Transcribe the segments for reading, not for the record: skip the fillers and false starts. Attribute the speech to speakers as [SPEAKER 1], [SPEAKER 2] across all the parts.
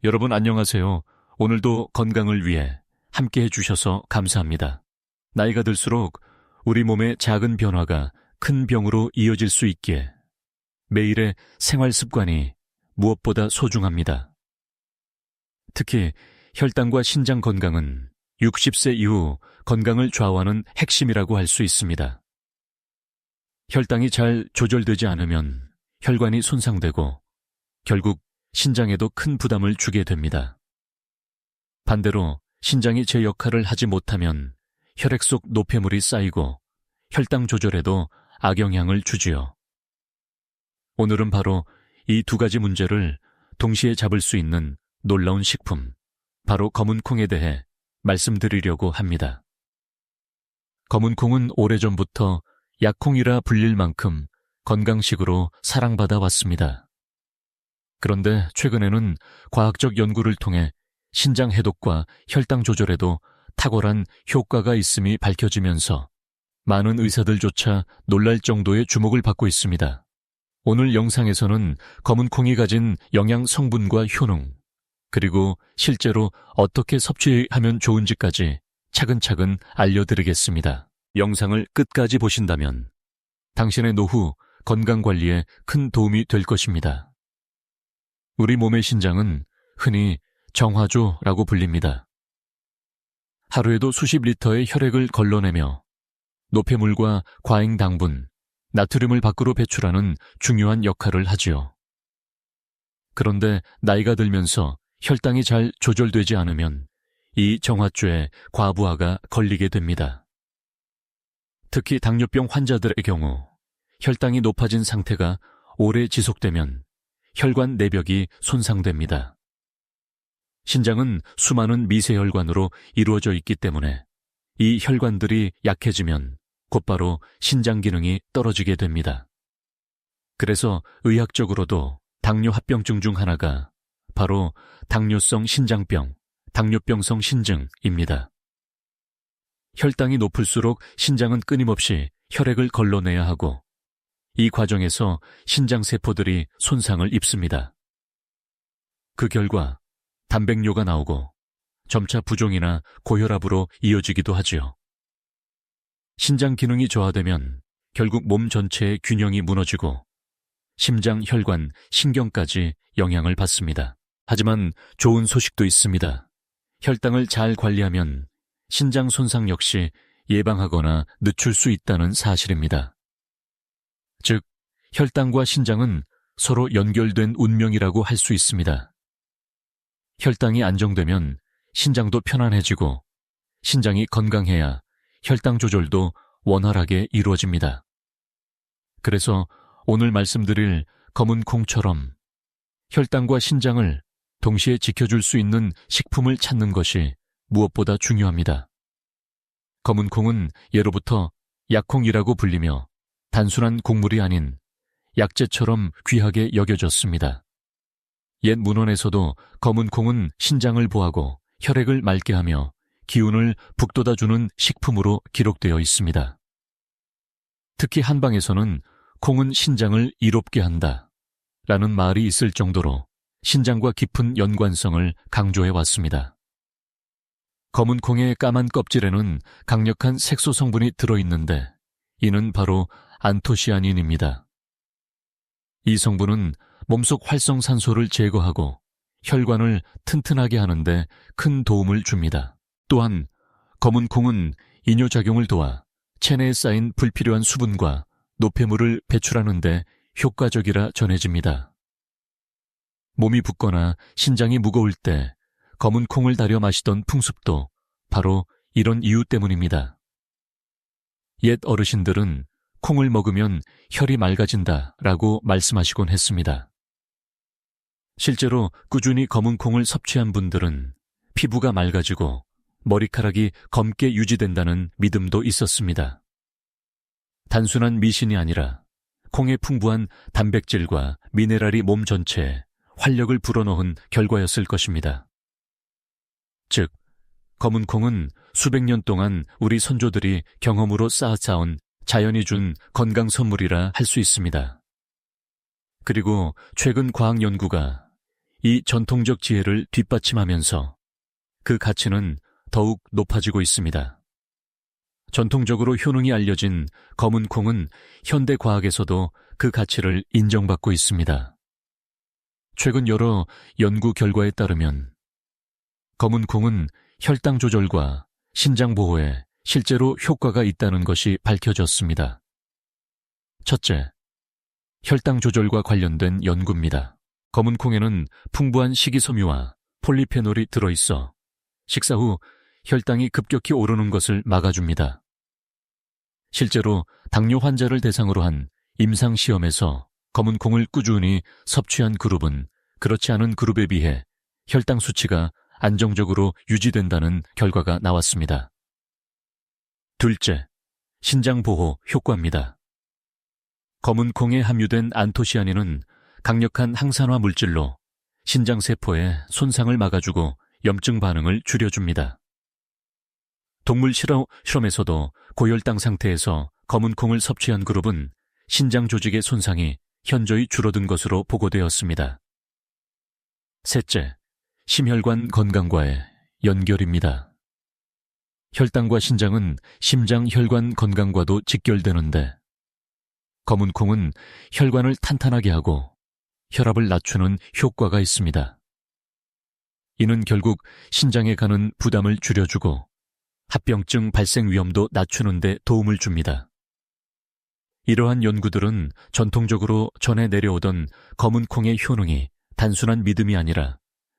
[SPEAKER 1] 여러분 안녕하세요. 오늘도 건강을 위해 함께 해주셔서 감사합니다. 나이가 들수록 우리 몸의 작은 변화가 큰 병으로 이어질 수 있기에 매일의 생활 습관이 무엇보다 소중합니다. 특히 혈당과 신장 건강은 60세 이후 건강을 좌우하는 핵심이라고 할 수 있습니다. 혈당이 잘 조절되지 않으면 혈관이 손상되고 결국 신장에도 큰 부담을 주게 됩니다. 반대로 신장이 제 역할을 하지 못하면 혈액 속 노폐물이 쌓이고 혈당 조절에도 악영향을 주지요. 오늘은 바로 이 두 가지 문제를 동시에 잡을 수 있는 놀라운 식품, 바로 검은콩에 대해 말씀드리려고 합니다. 검은콩은 오래전부터 약콩이라 불릴 만큼 건강식으로 사랑받아 왔습니다. 그런데 최근에는 과학적 연구를 통해 신장 해독과 혈당 조절에도 탁월한 효과가 있음이 밝혀지면서 많은 의사들조차 놀랄 정도의 주목을 받고 있습니다. 오늘 영상에서는 검은콩이 가진 영양 성분과 효능, 그리고 실제로 어떻게 섭취하면 좋은지까지 차근차근 알려드리겠습니다. 영상을 끝까지 보신다면 당신의 노후 건강관리에 큰 도움이 될 것입니다. 우리 몸의 신장은 흔히 정화조라고 불립니다. 하루에도 수십 리터의 혈액을 걸러내며 노폐물과 과잉 당분, 나트륨을 밖으로 배출하는 중요한 역할을 하지요. 그런데 나이가 들면서 혈당이 잘 조절되지 않으면 이 정화조의 과부하가 걸리게 됩니다. 특히 당뇨병 환자들의 경우 혈당이 높아진 상태가 오래 지속되면 혈관 내벽이 손상됩니다. 신장은 수많은 미세혈관으로 이루어져 있기 때문에 이 혈관들이 약해지면 곧바로 신장 기능이 떨어지게 됩니다. 그래서 의학적으로도 당뇨 합병증 중 하나가 바로 당뇨성 신장병, 당뇨병성 신증입니다. 혈당이 높을수록 신장은 끊임없이 혈액을 걸러내야 하고 이 과정에서 신장세포들이 손상을 입습니다. 그 결과 단백뇨가 나오고 점차 부종이나 고혈압으로 이어지기도 하지요. 신장 기능이 저하되면 결국 몸 전체의 균형이 무너지고 심장, 혈관, 신경까지 영향을 받습니다. 하지만 좋은 소식도 있습니다. 혈당을 잘 관리하면 신장 손상 역시 예방하거나 늦출 수 있다는 사실입니다. 즉, 혈당과 신장은 서로 연결된 운명이라고 할 수 있습니다. 혈당이 안정되면 신장도 편안해지고 신장이 건강해야 혈당 조절도 원활하게 이루어집니다. 그래서 오늘 말씀드릴 검은콩처럼 혈당과 신장을 동시에 지켜줄 수 있는 식품을 찾는 것이 무엇보다 중요합니다. 검은콩은 예로부터 약콩이라고 불리며 단순한 곡물이 아닌 약재처럼 귀하게 여겨졌습니다. 옛 문헌에서도 검은콩은 신장을 보하고 혈액을 맑게 하며 기운을 북돋아주는 식품으로 기록되어 있습니다. 특히 한방에서는 콩은 신장을 이롭게 한다 라는 말이 있을 정도로 신장과 깊은 연관성을 강조해 왔습니다. 검은콩의 까만 껍질에는 강력한 색소 성분이 들어있는데 이는 바로 안토시아닌입니다. 이 성분은 몸속 활성산소를 제거하고 혈관을 튼튼하게 하는데 큰 도움을 줍니다. 또한 검은콩은 이뇨작용을 도와 체내에 쌓인 불필요한 수분과 노폐물을 배출하는 데 효과적이라 전해집니다. 몸이 붓거나 신장이 무거울 때 검은콩을 달여 마시던 풍습도 바로 이런 이유 때문입니다. 옛 어르신들은 콩을 먹으면 혈이 맑아진다라고 말씀하시곤 했습니다. 실제로 꾸준히 검은콩을 섭취한 분들은 피부가 맑아지고 머리카락이 검게 유지된다는 믿음도 있었습니다. 단순한 미신이 아니라 콩의 풍부한 단백질과 미네랄이 몸 전체에 활력을 불어넣은 결과였을 것입니다. 즉, 검은콩은 수백 년 동안 우리 선조들이 경험으로 쌓아온 자연이 준 건강 선물이라 할 수 있습니다. 그리고 최근 과학 연구가 이 전통적 지혜를 뒷받침하면서 그 가치는 더욱 높아지고 있습니다. 전통적으로 효능이 알려진 검은 콩은 현대 과학에서도 그 가치를 인정받고 있습니다. 최근 여러 연구 결과에 따르면 검은 콩은 혈당 조절과 신장 보호에 실제로 효과가 있다는 것이 밝혀졌습니다. 첫째, 혈당 조절과 관련된 연구입니다. 검은 콩에는 풍부한 식이섬유와 폴리페놀이 들어있어 식사 후 혈당이 급격히 오르는 것을 막아줍니다. 실제로 당뇨 환자를 대상으로 한 임상시험에서 검은 콩을 꾸준히 섭취한 그룹은 그렇지 않은 그룹에 비해 혈당 수치가 안정적으로 유지된다는 결과가 나왔습니다. 둘째, 신장 보호 효과입니다. 검은 콩에 함유된 안토시아닌은 강력한 항산화 물질로 신장세포의 손상을 막아주고 염증 반응을 줄여줍니다. 동물 실험에서도 고혈당 상태에서 검은 콩을 섭취한 그룹은 신장 조직의 손상이 현저히 줄어든 것으로 보고되었습니다. 셋째, 심혈관 건강과의 연결입니다. 혈당과 신장은 심장 혈관 건강과도 직결되는데 검은 콩은 혈관을 탄탄하게 하고 혈압을 낮추는 효과가 있습니다. 이는 결국 신장에 가는 부담을 줄여주고 합병증 발생 위험도 낮추는 데 도움을 줍니다. 이러한 연구들은 전통적으로 전해 내려오던 검은 콩의 효능이 단순한 믿음이 아니라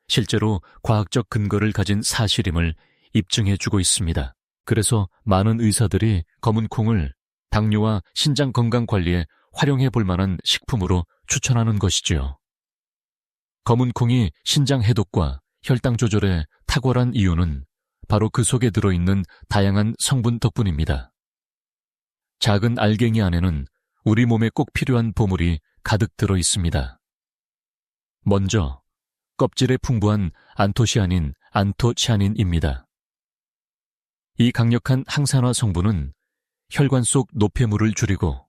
[SPEAKER 1] 실제로 과학적 근거를 가진 사실임을 입증해주고 있습니다. 그래서 많은 의사들이 검은 콩을 당뇨와 신장 건강 관리에 활용해 볼 만한 식품으로 추천하는 것이지요. 검은 콩이 신장 해독과 혈당 조절에 탁월한 이유는 바로 그 속에 들어있는 다양한 성분 덕분입니다. 작은 알갱이 안에는 우리 몸에 꼭 필요한 보물이 가득 들어 있습니다. 먼저 껍질에 풍부한 안토시아닌, 안토치아닌입니다. 이 강력한 항산화 성분은 혈관 속 노폐물을 줄이고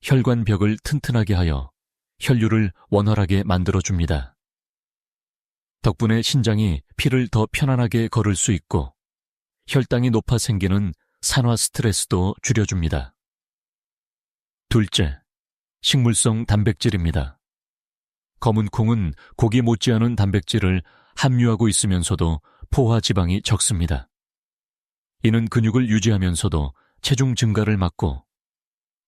[SPEAKER 1] 혈관벽을 튼튼하게 하여 혈류를 원활하게 만들어줍니다. 덕분에 신장이 피를 더 편안하게 걸을 수 있고 혈당이 높아 생기는 산화 스트레스도 줄여줍니다. 둘째, 식물성 단백질입니다. 검은 콩은 고기 못지않은 단백질을 함유하고 있으면서도 포화 지방이 적습니다. 이는 근육을 유지하면서도 체중 증가를 막고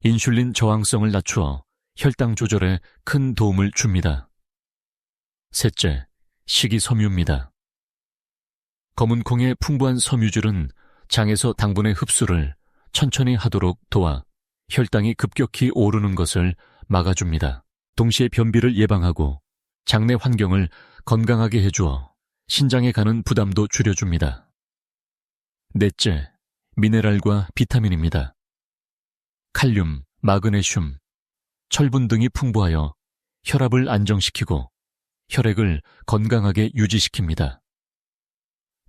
[SPEAKER 1] 인슐린 저항성을 낮추어 혈당 조절에 큰 도움을 줍니다. 셋째, 식이섬유입니다. 검은 콩의 풍부한 섬유질은 장에서 당분의 흡수를 천천히 하도록 도와 혈당이 급격히 오르는 것을 막아줍니다. 동시에 변비를 예방하고 장내 환경을 건강하게 해주어 신장에 가는 부담도 줄여줍니다. 넷째, 미네랄과 비타민입니다. 칼륨, 마그네슘, 철분 등이 풍부하여 혈압을 안정시키고 혈액을 건강하게 유지시킵니다.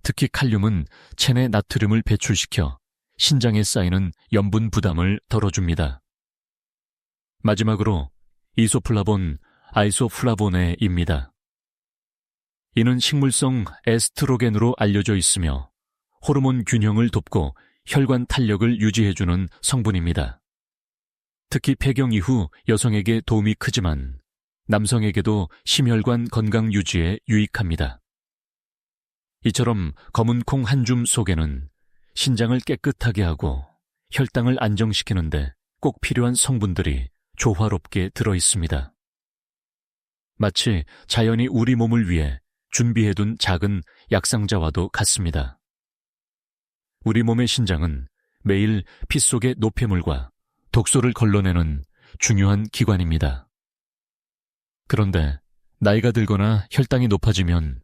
[SPEAKER 1] 특히 칼륨은 체내 나트륨을 배출시켜 신장에 쌓이는 염분 부담을 덜어줍니다. 마지막으로 이소플라본, 아이소플라보네입니다. 이는 식물성 에스트로겐으로 알려져 있으며 호르몬 균형을 돕고 혈관 탄력을 유지해주는 성분입니다. 특히 폐경 이후 여성에게 도움이 크지만 남성에게도 심혈관 건강 유지에 유익합니다. 이처럼 검은 콩 한 줌 속에는 신장을 깨끗하게 하고 혈당을 안정시키는데 꼭 필요한 성분들이 조화롭게 들어 있습니다. 마치 자연이 우리 몸을 위해 준비해둔 작은 약상자와도 같습니다. 우리 몸의 신장은 매일 피 속의 노폐물과 독소를 걸러내는 중요한 기관입니다. 그런데 나이가 들거나 혈당이 높아지면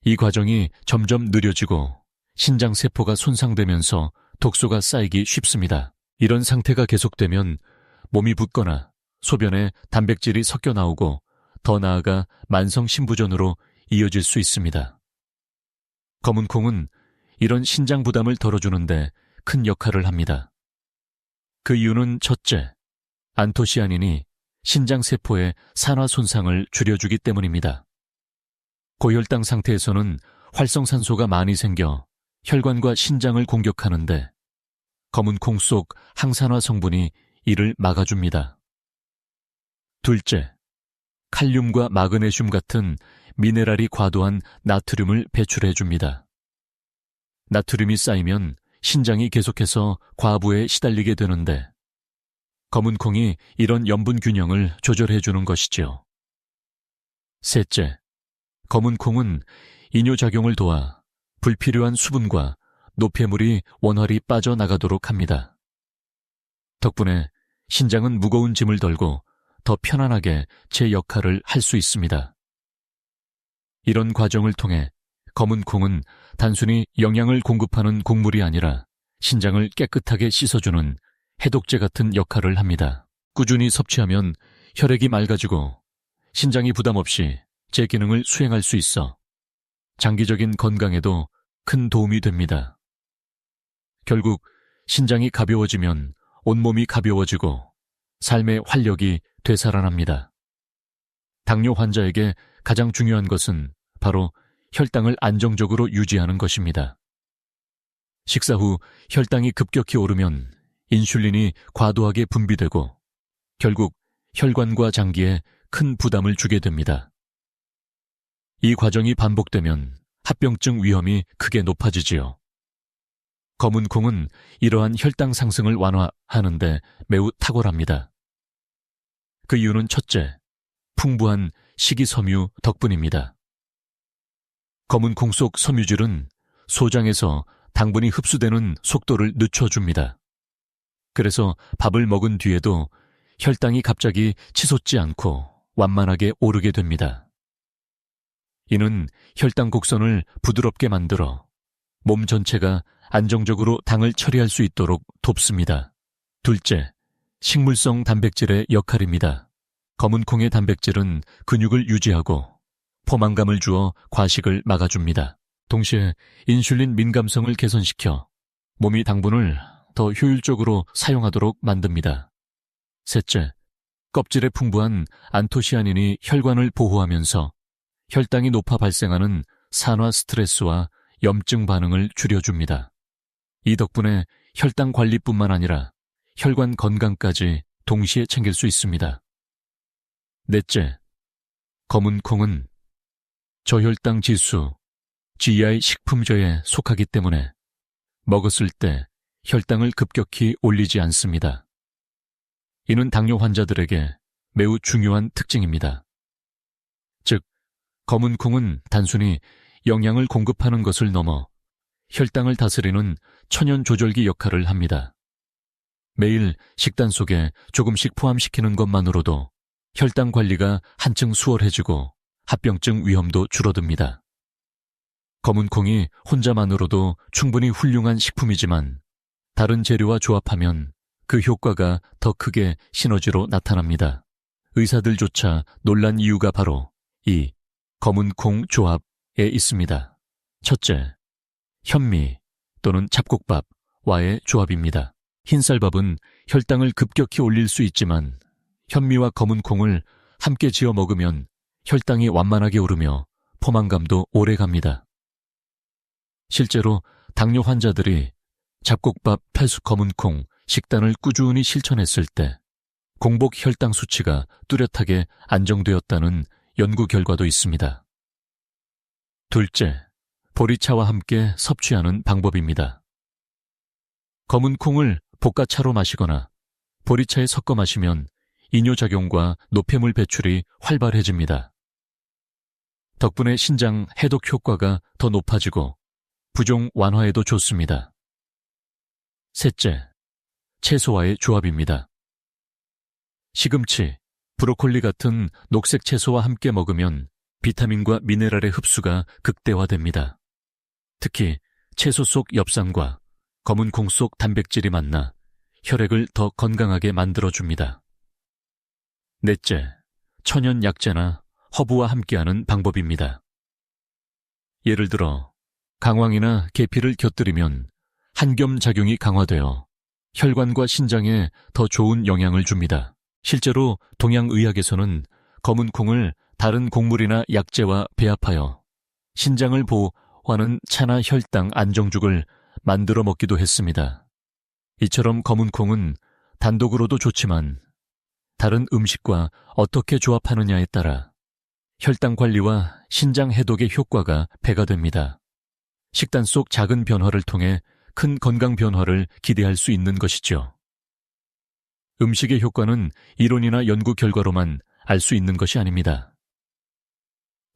[SPEAKER 1] 이 과정이 점점 느려지고 신장세포가 손상되면서 독소가 쌓이기 쉽습니다. 이런 상태가 계속되면 몸이 붓거나 소변에 단백질이 섞여 나오고 더 나아가 만성신부전으로 이어질 수 있습니다. 검은 콩은 이런 신장 부담을 덜어주는데 큰 역할을 합니다. 그 이유는 첫째, 안토시아닌이 신장세포의 산화 손상을 줄여주기 때문입니다. 고혈당 상태에서는 활성산소가 많이 생겨 혈관과 신장을 공격하는데 검은 콩 속 항산화 성분이 이를 막아줍니다. 둘째, 칼륨과 마그네슘 같은 미네랄이 과도한 나트륨을 배출해줍니다. 나트륨이 쌓이면 신장이 계속해서 과부에 시달리게 되는데 검은 콩이 이런 염분 균형을 조절해주는 것이지요. 셋째, 검은 콩은 이뇨작용을 도와 불필요한 수분과 노폐물이 원활히 빠져나가도록 합니다. 덕분에 신장은 무거운 짐을 덜고 더 편안하게 제 역할을 할 수 있습니다. 이런 과정을 통해 검은 콩은 단순히 영양을 공급하는 곡물이 아니라 신장을 깨끗하게 씻어주는 해독제 같은 역할을 합니다. 꾸준히 섭취하면 혈액이 맑아지고 신장이 부담 없이 제 기능을 수행할 수 있어 장기적인 건강에도 큰 도움이 됩니다. 결국 신장이 가벼워지면 온몸이 가벼워지고 삶의 활력이 되살아납니다. 당뇨 환자에게 가장 중요한 것은 바로 혈당을 안정적으로 유지하는 것입니다. 식사 후 혈당이 급격히 오르면 인슐린이 과도하게 분비되고 결국 혈관과 장기에 큰 부담을 주게 됩니다. 이 과정이 반복되면 합병증 위험이 크게 높아지지요. 검은 콩은 이러한 혈당 상승을 완화하는 데 매우 탁월합니다. 그 이유는 첫째, 풍부한 식이섬유 덕분입니다. 검은 콩 속 섬유질은 소장에서 당분이 흡수되는 속도를 늦춰줍니다. 그래서 밥을 먹은 뒤에도 혈당이 갑자기 치솟지 않고 완만하게 오르게 됩니다. 이는 혈당 곡선을 부드럽게 만들어 몸 전체가 안정적으로 당을 처리할 수 있도록 돕습니다. 둘째, 식물성 단백질의 역할입니다. 검은 콩의 단백질은 근육을 유지하고 포만감을 주어 과식을 막아줍니다. 동시에 인슐린 민감성을 개선시켜 몸이 당분을 더 효율적으로 사용하도록 만듭니다. 셋째, 껍질에 풍부한 안토시아닌이 혈관을 보호하면서 혈당이 높아 발생하는 산화 스트레스와 염증 반응을 줄여줍니다. 이 덕분에 혈당 관리뿐만 아니라 혈관 건강까지 동시에 챙길 수 있습니다. 넷째, 검은 콩은 저혈당 지수, GI 식품저에 속하기 때문에 먹었을 때 혈당을 급격히 올리지 않습니다. 이는 당뇨 환자들에게 매우 중요한 특징입니다. 즉, 검은 콩은 단순히 영양을 공급하는 것을 넘어 혈당을 다스리는 천연 조절기 역할을 합니다. 매일 식단 속에 조금씩 포함시키는 것만으로도 혈당 관리가 한층 수월해지고 합병증 위험도 줄어듭니다. 검은 콩이 혼자만으로도 충분히 훌륭한 식품이지만 다른 재료와 조합하면 그 효과가 더 크게 시너지로 나타납니다. 의사들조차 놀란 이유가 바로 이 검은 콩 조합에 있습니다. 첫째, 현미 또는 잡곡밥와의 조합입니다. 흰쌀밥은 혈당을 급격히 올릴 수 있지만 현미와 검은 콩을 함께 지어 먹으면 혈당이 완만하게 오르며 포만감도 오래 갑니다. 실제로 당뇨 환자들이 잡곡밥 플러스 검은 콩 식단을 꾸준히 실천했을 때 공복 혈당 수치가 뚜렷하게 안정되었다는 연구 결과도 있습니다. 둘째, 보리차와 함께 섭취하는 방법입니다. 검은 콩을 볶아차로 마시거나 보리차에 섞어 마시면 이뇨작용과 노폐물 배출이 활발해집니다. 덕분에 신장 해독 효과가 더 높아지고 부종 완화에도 좋습니다. 셋째, 채소와의 조합입니다. 시금치, 브로콜리 같은 녹색 채소와 함께 먹으면 비타민과 미네랄의 흡수가 극대화됩니다. 특히 채소 속 엽산과 검은 콩 속 단백질이 만나 혈액을 더 건강하게 만들어줍니다. 넷째, 천연 약재나 허브와 함께하는 방법입니다. 예를 들어 강황이나 계피를 곁들이면 한겸 작용이 강화되어 혈관과 신장에 더 좋은 영향을 줍니다. 실제로 동양의학에서는 검은 콩을 다른 곡물이나 약재와 배합하여 신장을 보호하는 차나 혈당 안정죽을 만들어 먹기도 했습니다. 이처럼 검은 콩은 단독으로도 좋지만 다른 음식과 어떻게 조합하느냐에 따라 혈당 관리와 신장 해독의 효과가 배가 됩니다. 식단 속 작은 변화를 통해 큰 건강 변화를 기대할 수 있는 것이죠. 음식의 효과는 이론이나 연구 결과로만 알 수 있는 것이 아닙니다.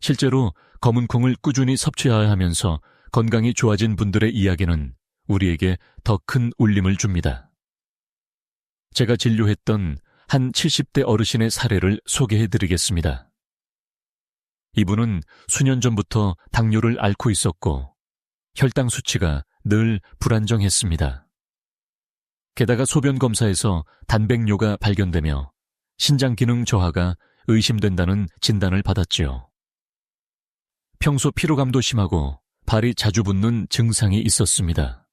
[SPEAKER 1] 실제로 검은 콩을 꾸준히 섭취해야 하면서 건강이 좋아진 분들의 이야기는 우리에게 더 큰 울림을 줍니다. 제가 진료했던 한 70대 어르신의 사례를 소개해드리겠습니다. 이분은 수년 전부터 당뇨를 앓고 있었고 혈당 수치가 늘 불안정했습니다. 게다가 소변 검사에서 단백뇨가 발견되며 신장 기능 저하가 의심된다는 진단을 받았지요. 평소 피로감도 심하고 발이 자주 붓는 증상이 있었습니다.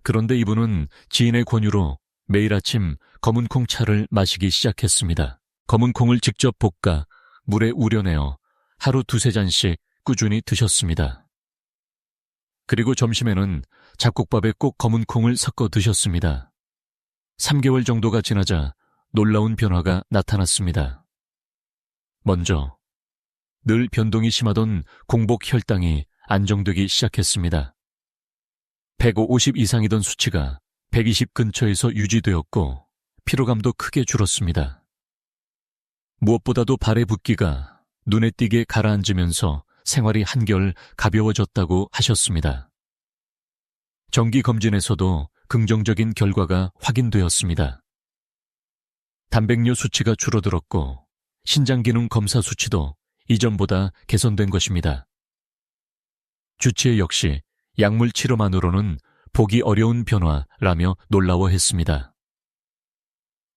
[SPEAKER 1] 그런데 이분은 지인의 권유로 매일 아침 검은 콩차를 마시기 시작했습니다. 검은 콩을 직접 볶아 물에 우려내어 하루 2-3잔씩 꾸준히 드셨습니다. 그리고 점심에는 잡곡밥에 꼭 검은 콩을 섞어 드셨습니다. 3개월 정도가 지나자 놀라운 변화가 나타났습니다. 먼저 늘 변동이 심하던 공복 혈당이 안정되기 시작했습니다. 150 이상이던 수치가 120 근처에서 유지되었고 피로감도 크게 줄었습니다. 무엇보다도 발의 붓기가 눈에 띄게 가라앉으면서 생활이 한결 가벼워졌다고 하셨습니다. 정기검진에서도 긍정적인 결과가 확인되었습니다. 단백뇨 수치가 줄어들었고 신장기능 검사 수치도 이전보다 개선된 것입니다. 주치의 역시 약물 치료만으로는 보기 어려운 변화라며 놀라워했습니다.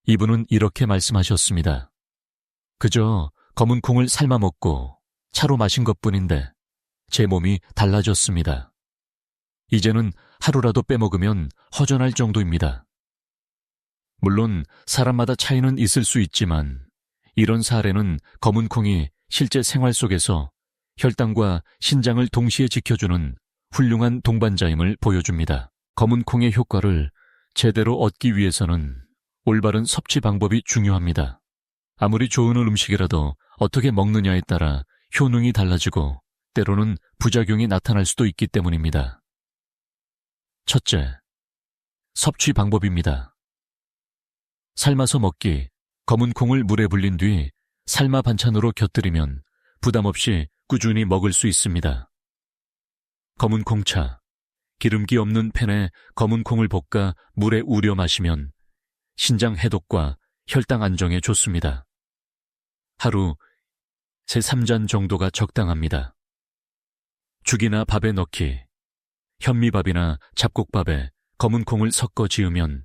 [SPEAKER 1] 이분은 이렇게 말씀하셨습니다. 그저 검은 콩을 삶아 먹고 차로 마신 것뿐인데 제 몸이 달라졌습니다. 이제는 하루라도 빼먹으면 허전할 정도입니다. 물론 사람마다 차이는 있을 수 있지만 이런 사례는 검은 콩이 실제 생활 속에서 혈당과 신장을 동시에 지켜주는 훌륭한 동반자임을 보여줍니다. 검은 콩의 효과를 제대로 얻기 위해서는 올바른 섭취 방법이 중요합니다. 아무리 좋은 음식이라도 어떻게 먹느냐에 따라 효능이 달라지고 때로는 부작용이 나타날 수도 있기 때문입니다. 첫째, 섭취 방법입니다. 삶아서 먹기, 검은 콩을 물에 불린 뒤 삶아 반찬으로 곁들이면 부담 없이 꾸준히 먹을 수 있습니다. 검은 콩차, 기름기 없는 팬에 검은 콩을 볶아 물에 우려 마시면 신장 해독과 혈당 안정에 좋습니다. 하루 3잔 정도가 적당합니다. 죽이나 밥에 넣기, 현미밥이나 잡곡밥에 검은 콩을 섞어 지으면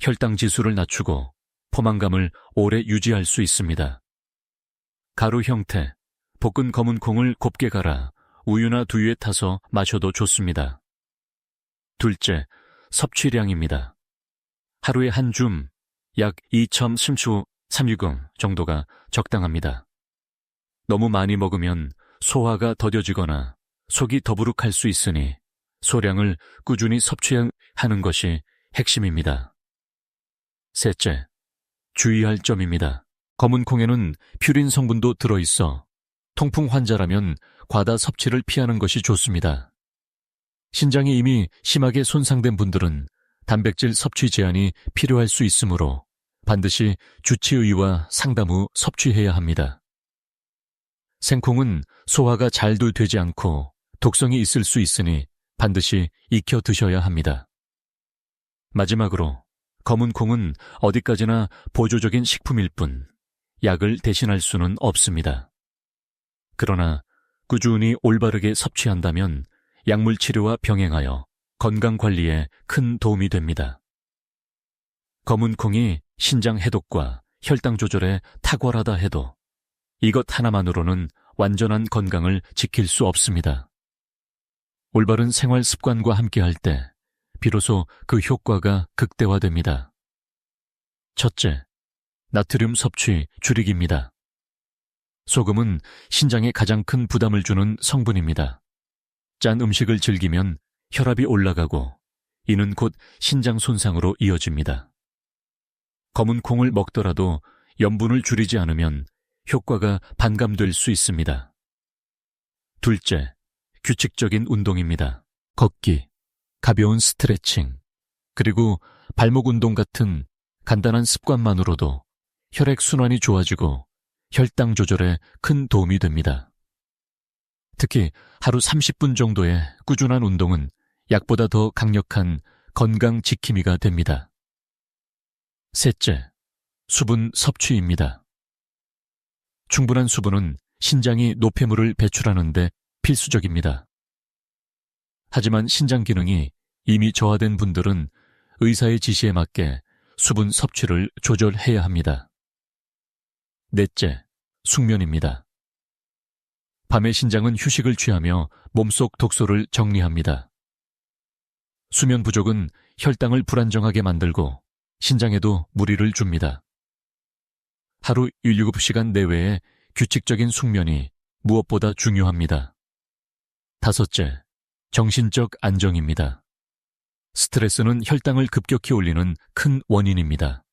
[SPEAKER 1] 혈당 지수를 낮추고 포만감을 오래 유지할 수 있습니다. 가루 형태, 볶은 검은 콩을 곱게 갈아 우유나 두유에 타서 마셔도 좋습니다. 둘째, 섭취량입니다. 하루에 한 줌, 약 2.360 정도가 적당합니다. 너무 많이 먹으면 소화가 더뎌지거나 속이 더부룩할 수 있으니 소량을 꾸준히 섭취하는 것이 핵심입니다. 셋째, 주의할 점입니다. 검은 콩에는 퓨린 성분도 들어있어 통풍 환자라면 과다 섭취를 피하는 것이 좋습니다. 신장이 이미 심하게 손상된 분들은 단백질 섭취 제한이 필요할 수 있으므로 반드시 주치의와 상담 후 섭취해야 합니다. 생콩은 소화가 잘도 되지 않고 독성이 있을 수 있으니 반드시 익혀 드셔야 합니다. 마지막으로 검은 콩은 어디까지나 보조적인 식품일 뿐 약을 대신할 수는 없습니다. 그러나 꾸준히 올바르게 섭취한다면 약물 치료와 병행하여 건강 관리에 큰 도움이 됩니다. 검은 콩이 신장 해독과 혈당 조절에 탁월하다 해도 이것 하나만으로는 완전한 건강을 지킬 수 없습니다. 올바른 생활 습관과 함께할 때 비로소 그 효과가 극대화됩니다. 첫째, 나트륨 섭취 줄이기입니다. 소금은 신장에 가장 큰 부담을 주는 성분입니다. 짠 음식을 즐기면 혈압이 올라가고 이는 곧 신장 손상으로 이어집니다. 검은 콩을 먹더라도 염분을 줄이지 않으면 효과가 반감될 수 있습니다. 둘째, 규칙적인 운동입니다. 걷기, 가벼운 스트레칭, 그리고 발목 운동 같은 간단한 습관만으로도 혈액순환이 좋아지고 혈당 조절에 큰 도움이 됩니다. 특히 하루 30분 정도의 꾸준한 운동은 약보다 더 강력한 건강 지킴이가 됩니다. 셋째, 수분 섭취입니다. 충분한 수분은 신장이 노폐물을 배출하는 데 필수적입니다. 하지만 신장 기능이 이미 저하된 분들은 의사의 지시에 맞게 수분 섭취를 조절해야 합니다. 넷째, 숙면입니다. 밤에 신장은 휴식을 취하며 몸속 독소를 정리합니다. 수면 부족은 혈당을 불안정하게 만들고 신장에도 무리를 줍니다. 하루 7시간 내외의 규칙적인 숙면이 무엇보다 중요합니다. 다섯째, 정신적 안정입니다. 스트레스는 혈당을 급격히 올리는 큰 원인입니다.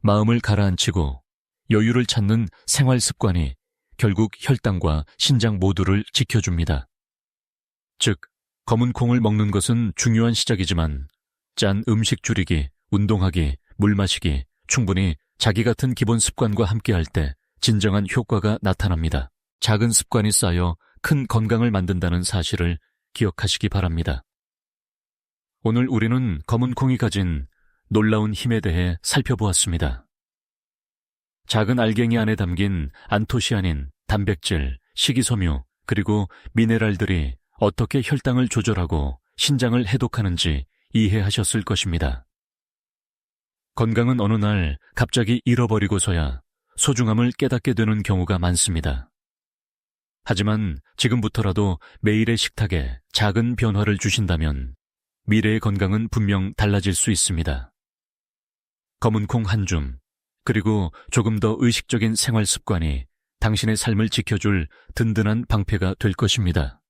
[SPEAKER 1] 마음을 가라앉히고 여유를 찾는 생활 습관이 결국 혈당과 신장 모두를 지켜줍니다. 즉, 검은 콩을 먹는 것은 중요한 시작이지만 짠 음식 줄이기, 운동하기, 물 마시기, 충분히 자기 같은 기본 습관과 함께할 때 진정한 효과가 나타납니다. 작은 습관이 쌓여 큰 건강을 만든다는 사실을 기억하시기 바랍니다. 오늘 우리는 검은 콩이 가진 놀라운 힘에 대해 살펴보았습니다. 작은 알갱이 안에 담긴 안토시아닌, 단백질, 식이섬유, 그리고 미네랄들이 어떻게 혈당을 조절하고 신장을 해독하는지 이해하셨을 것입니다. 건강은 어느 날 갑자기 잃어버리고서야 소중함을 깨닫게 되는 경우가 많습니다. 하지만 지금부터라도 매일의 식탁에 작은 변화를 주신다면 미래의 건강은 분명 달라질 수 있습니다. 검은 콩 한 줌, 그리고 조금 더 의식적인 생활 습관이 당신의 삶을 지켜줄 든든한 방패가 될 것입니다.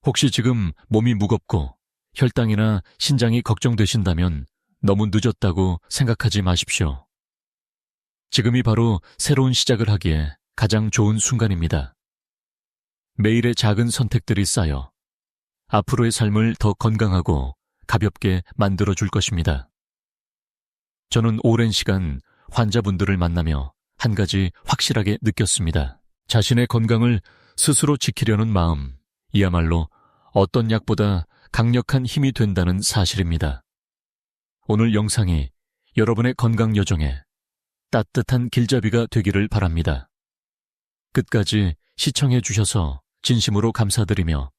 [SPEAKER 1] 혹시 지금 몸이 무겁고 혈당이나 신장이 걱정되신다면 너무 늦었다고 생각하지 마십시오. 지금이 바로 새로운 시작을 하기에 가장 좋은 순간입니다. 매일의 작은 선택들이 쌓여 앞으로의 삶을 더 건강하고 가볍게 만들어줄 것입니다. 저는 오랜 시간 환자분들을 만나며 한 가지 확실하게 느꼈습니다. 자신의 건강을 스스로 지키려는 마음, 이야말로 어떤 약보다 강력한 힘이 된다는 사실입니다. 오늘 영상이 여러분의 건강 여정에 따뜻한 길잡이가 되기를 바랍니다. 끝까지 시청해 주셔서 진심으로 감사드리며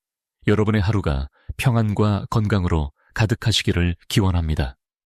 [SPEAKER 1] 여러분의 하루가 평안과 건강으로 가득하시기를 기원합니다.